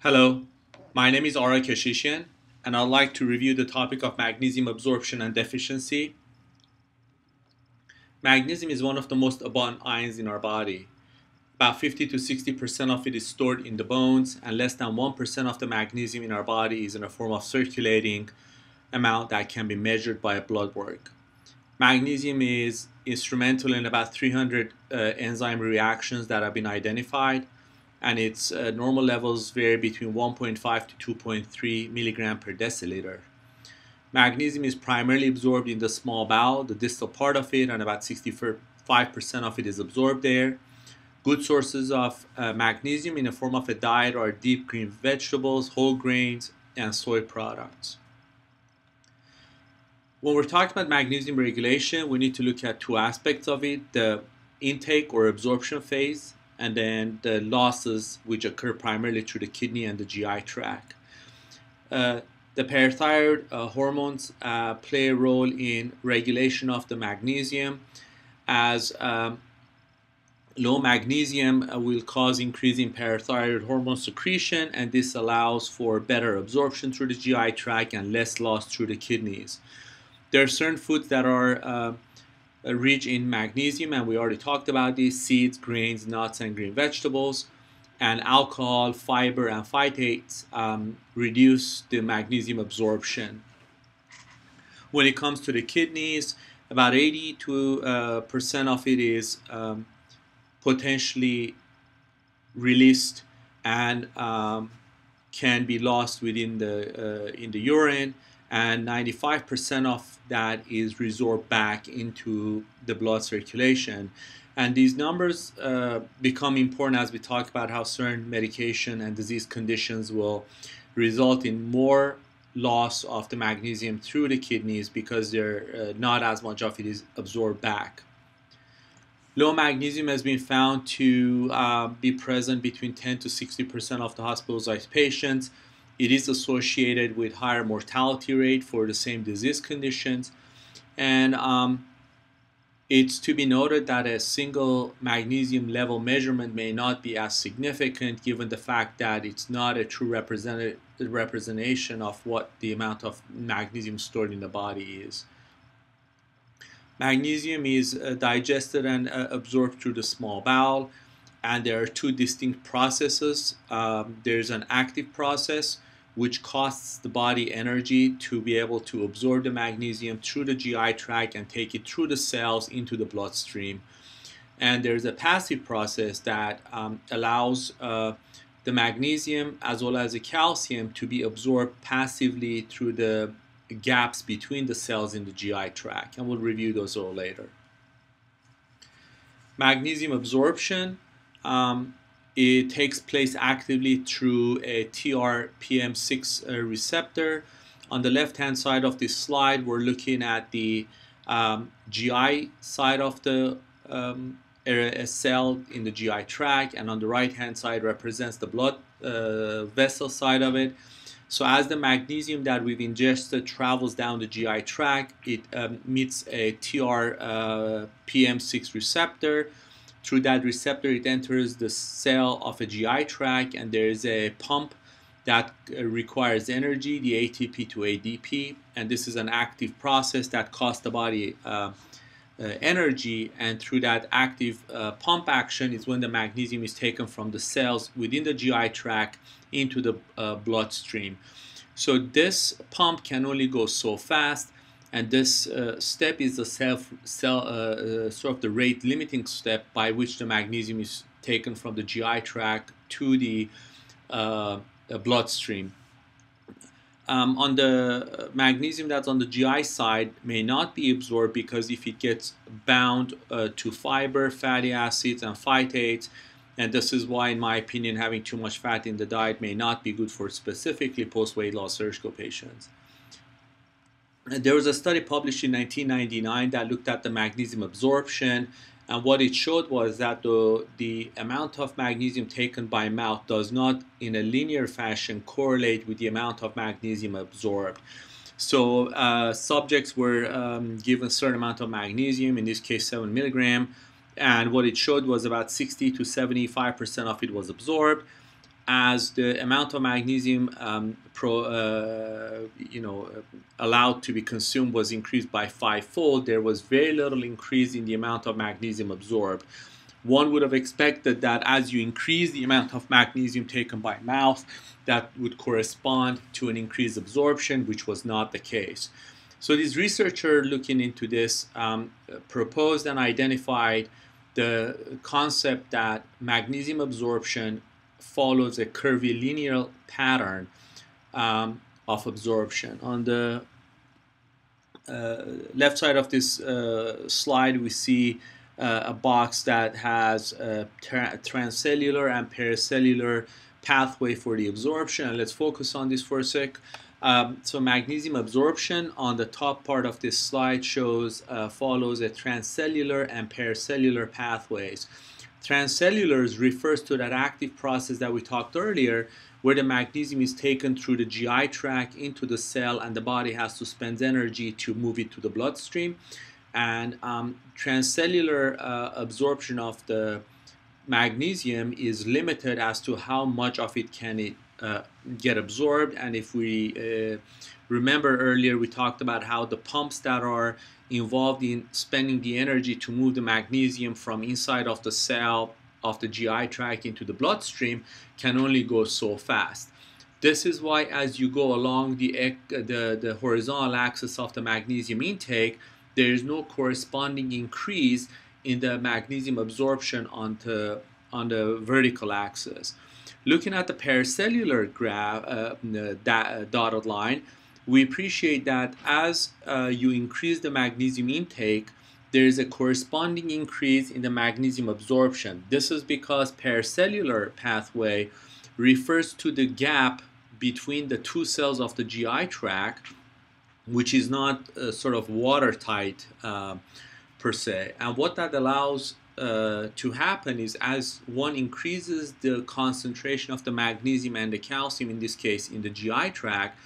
Hello, my name is Ara Keshishian, and I'd like to review the topic of magnesium absorption and deficiency. Magnesium is one of the most abundant ions in our body. About 50 to 60% of it is stored in the bones, and less than 1% of the magnesium in our body is in a form of circulating amount that can be measured by blood work. Magnesium is instrumental in about 300 enzyme reactions that have been identified, and its normal levels vary between 1.5 to 2.3 milligram per deciliter. Magnesium is primarily absorbed in the small bowel, the distal part of it, and about 65% of it is absorbed there. Good sources of magnesium in the form of a diet are deep green vegetables, whole grains, and soy products. When we're talking about magnesium regulation, we need to look at two aspects of it: the intake or absorption phase, and then the losses, which occur primarily through the kidney and the GI tract. The parathyroid hormones play a role in regulation of the magnesium, as low magnesium will cause increase in parathyroid hormone secretion, and this allows for better absorption through the GI tract and less loss through the kidneys. There are certain foods that are rich in magnesium, and we already talked about these: seeds, grains, nuts, and green vegetables. And alcohol, fiber, and phytates reduce the magnesium absorption. When it comes to the kidneys, about 80 to percent of it is potentially released and can be lost within in the urine, and 95% of that is resorbed back into the blood circulation. And these numbers become important as we talk about how certain medication and disease conditions will result in more loss of the magnesium through the kidneys because not as much of it is absorbed back. Low magnesium has been found to be present between 10 to 60% of the hospitalized patients. It is associated with higher mortality rate for the same disease conditions. And it's to be noted that a single magnesium level measurement may not be as significant given the fact that it's not a true representation of what the amount of magnesium stored in the body is. Magnesium is digested and absorbed through the small bowel, and there are two distinct processes. There's an active process, which costs the body energy to be able to absorb the magnesium through the GI tract and take it through the cells into the bloodstream. And there's a passive process that allows the magnesium as well as the calcium to be absorbed passively through the gaps between the cells in the GI tract, and we'll review those all later. Magnesium absorption it takes place actively through a TRPM6 receptor. On the left-hand side of this slide, we're looking at the GI side of the a cell in the GI tract, and on the right-hand side represents the blood vessel side of it. So as the magnesium that we've ingested travels down the GI tract, it meets a TRPM6 receptor. Through that receptor, it enters the cell of a GI tract, and there is a pump that requires energy, the ATP to ADP, and this is an active process that costs the body energy, and through that active pump action is when the magnesium is taken from the cells within the GI tract into the bloodstream. So this pump can only go so fast, and this step is the sort of the rate limiting step by which the magnesium is taken from the GI tract to the bloodstream. On the magnesium that's on the GI side may not be absorbed because if it gets bound to fiber, fatty acids, and phytates, and this is why, in my opinion, having too much fat in the diet may not be good for specifically post-weight loss surgical patients. There was a study published in 1999 that looked at the magnesium absorption, and what it showed was that the amount of magnesium taken by mouth does not in a linear fashion correlate with the amount of magnesium absorbed. So subjects were given a certain amount of magnesium, in this case 7 milligram, and what it showed was about 60 to 75% of it was absorbed. as the amount of magnesium allowed to be consumed was increased by 5-fold, there was very little increase in the amount of magnesium absorbed. One would have expected that as you increase the amount of magnesium taken by mouth, that would correspond to an increased absorption, which was not the case. So these researchers looking into this proposed and identified the concept that magnesium absorption follows a curvilinear pattern of absorption. On the left side of this slide, we see a box that has a transcellular and pericellular pathway for the absorption. And let's focus on this for a sec. So magnesium absorption on the top part of this slide shows follows a transcellular and pericellular pathways. Transcellulars refers to that active process that we talked earlier, where the magnesium is taken through the GI tract into the cell, and the body has to spend energy to move it to the bloodstream. And transcellular absorption of the magnesium is limited as to how much of it can get absorbed. And if we remember earlier, we talked about how the pumps that are involved in spending the energy to move the magnesium from inside of the cell of the GI tract into the bloodstream can only go so fast. This is why as you go along the horizontal axis of the magnesium intake, there is no corresponding increase in the magnesium absorption on the vertical axis. Looking at the pericellular graph, dotted line, we appreciate that as you increase the magnesium intake, there is a corresponding increase in the magnesium absorption. This is because pericellular pathway refers to the gap between the two cells of the GI tract, which is not sort of watertight per se. And what that allows to happen is as one increases the concentration of the magnesium and the calcium, in this case in the GI tract,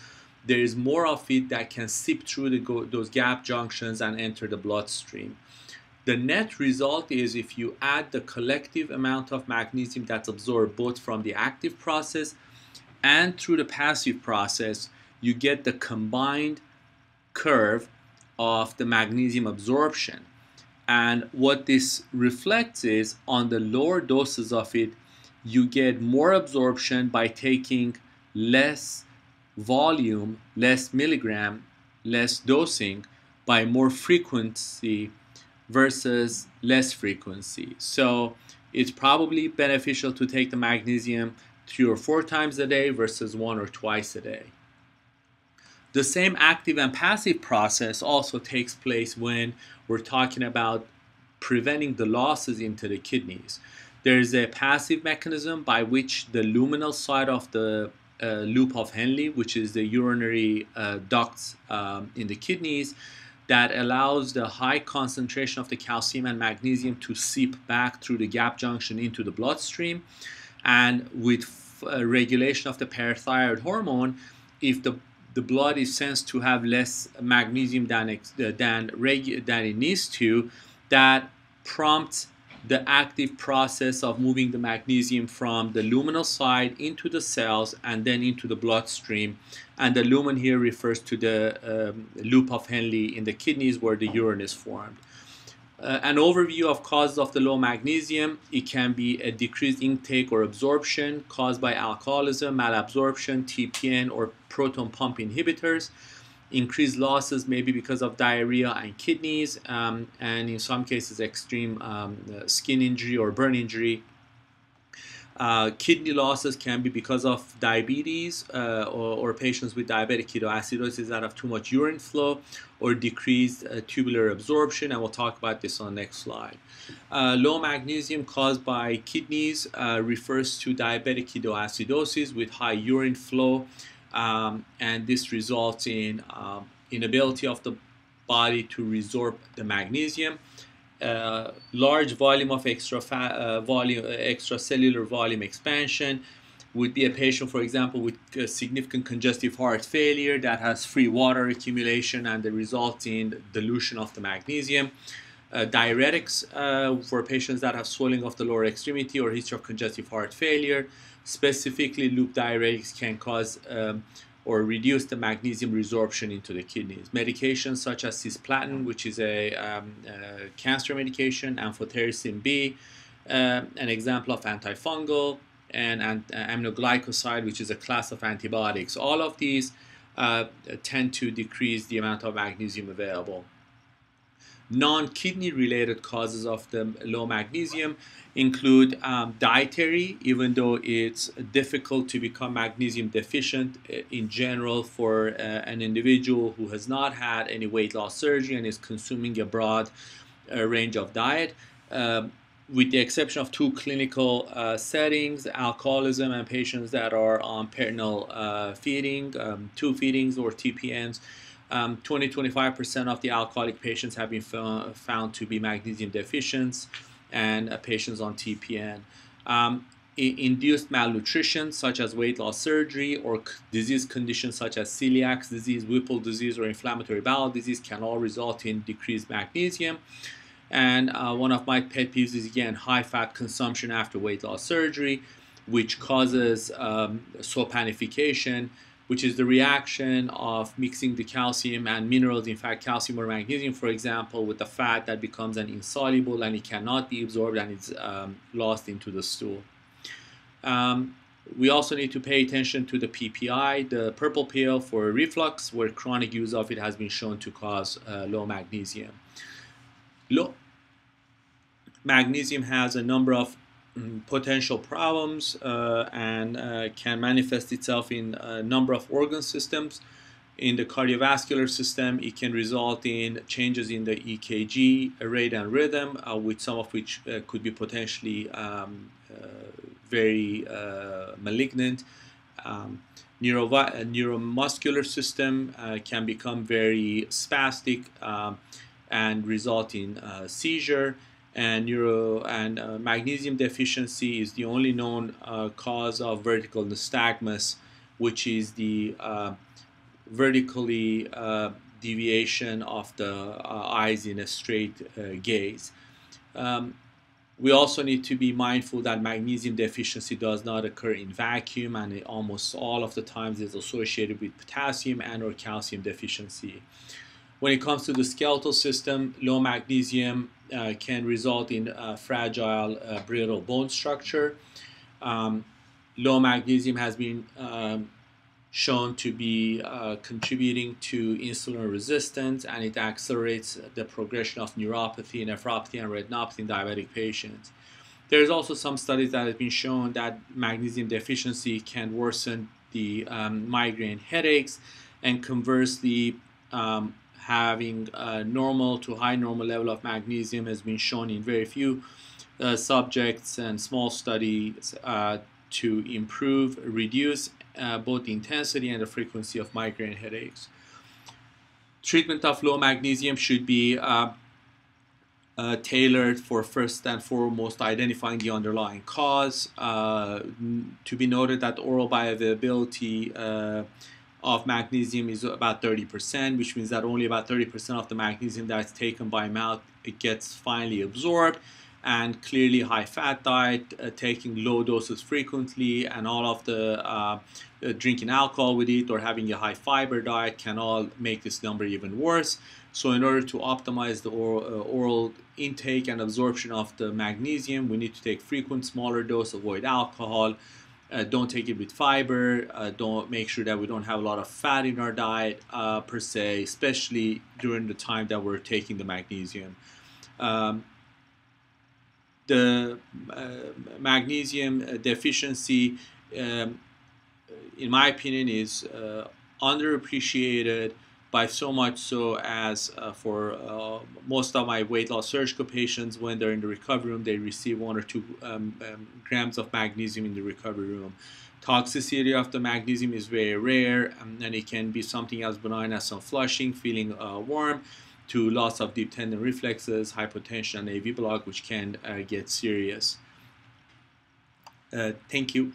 there is more of it that can seep through those gap junctions and enter the bloodstream. The net result is if you add the collective amount of magnesium that's absorbed both from the active process and through the passive process, you get the combined curve of the magnesium absorption. And what this reflects is on the lower doses of it, you get more absorption by taking less volume, less milligram, less dosing by more frequency versus less frequency. So it's probably beneficial to take the magnesium 3 or 4 times a day versus 1 or twice a day. The same active and passive process also takes place when we're talking about preventing the losses into the kidneys. There is a passive mechanism by which the luminal side of the loop of Henle, which is the urinary ducts in the kidneys, that allows the high concentration of the calcium and magnesium to seep back through the gap junction into the bloodstream. And with regulation of the parathyroid hormone, if the blood is sensed to have less magnesium than it needs to, that prompts the active process of moving the magnesium from the luminal side into the cells and then into the bloodstream. And the lumen here refers to the loop of Henle in the kidneys where the urine is formed. An overview of causes of the low magnesium: it can be a decreased intake or absorption caused by alcoholism, malabsorption, TPN, or proton pump inhibitors. Increased losses may be because of diarrhea and kidneys, and in some cases extreme skin injury or burn injury. Kidney losses can be because of diabetes or patients with diabetic ketoacidosis that have too much urine flow, or decreased tubular absorption, and we'll talk about this on the next slide. Low magnesium caused by kidneys refers to diabetic ketoacidosis with high urine flow, and this results in inability of the body to resorb the magnesium. Large volume of extracellular volume expansion would be a patient, for example, with significant congestive heart failure that has free water accumulation and the result in dilution of the magnesium. Diuretics for patients that have swelling of the lower extremity or history of congestive heart failure. Specifically, loop diuretics can cause or reduce the magnesium resorption into the kidneys. Medications such as cisplatin, which is a cancer medication, amphotericin B, an example of antifungal, and aminoglycoside, which is a class of antibiotics. All of these tend to decrease the amount of magnesium available. Non-kidney related causes of the low magnesium include dietary, even though it's difficult to become magnesium deficient in general for an individual who has not had any weight loss surgery and is consuming a broad range of diet. With the exception of two clinical settings, alcoholism and patients that are on peritoneal feeding, tube feedings or TPNs, 20-25% of the alcoholic patients have been found to be magnesium deficient, and patients on TPN. Induced malnutrition, such as weight loss surgery, or disease conditions such as celiac disease, Whipple disease, or inflammatory bowel disease can all result in decreased magnesium. And one of my pet peeves is, again, high fat consumption after weight loss surgery, which causes sulfanification, which is the reaction of mixing the calcium and minerals, in fact calcium or magnesium, for example, with the fat that becomes an insoluble and it cannot be absorbed and it's lost into the stool. We also need to pay attention to the PPI, the purple pill for reflux, where chronic use of it has been shown to cause low magnesium. Low magnesium has a number of potential problems and can manifest itself in a number of organ systems. In the cardiovascular system, it can result in changes in the EKG rate and rhythm, with some of which could be potentially very malignant. Neuromuscular system can become very spastic and result in seizure. And magnesium deficiency is the only known cause of vertical nystagmus, which is the vertically deviation of the eyes in a straight gaze. We also need to be mindful that magnesium deficiency does not occur in vacuum, and it almost all of the times is associated with potassium and or calcium deficiency. When it comes to the skeletal system, low magnesium can result in fragile, brittle bone structure. Low magnesium has been shown to be contributing to insulin resistance, and it accelerates the progression of neuropathy, nephropathy, and retinopathy in diabetic patients. There's also some studies that have been shown that magnesium deficiency can worsen the migraine headaches, and conversely, having a normal to high normal level of magnesium has been shown in very few subjects and small studies to reduce both the intensity and the frequency of migraine headaches. Treatment of low magnesium should be tailored for, first and foremost, identifying the underlying cause. To be noted that oral bioavailability of magnesium is about 30%, which means that only about 30% of the magnesium that's taken by mouth it gets finally absorbed. And clearly high fat diet, taking low doses frequently, and all of the drinking alcohol with it or having a high fiber diet can all make this number even worse. So in order to optimize the oral intake and absorption of the magnesium, we need to take frequent smaller dose, avoid alcohol, don't take it with fiber, don't make sure that we don't have a lot of fat in our diet per se, especially during the time that we're taking the magnesium. The magnesium deficiency, in my opinion, is underappreciated, by so much so as for most of my weight loss surgical patients, when they're in the recovery room, they receive 1 or 2 grams of magnesium in the recovery room. Toxicity of the magnesium is very rare, and it can be something as benign as some flushing, feeling warm, to loss of deep tendon reflexes, hypotension, and AV block, which can get serious. Thank you.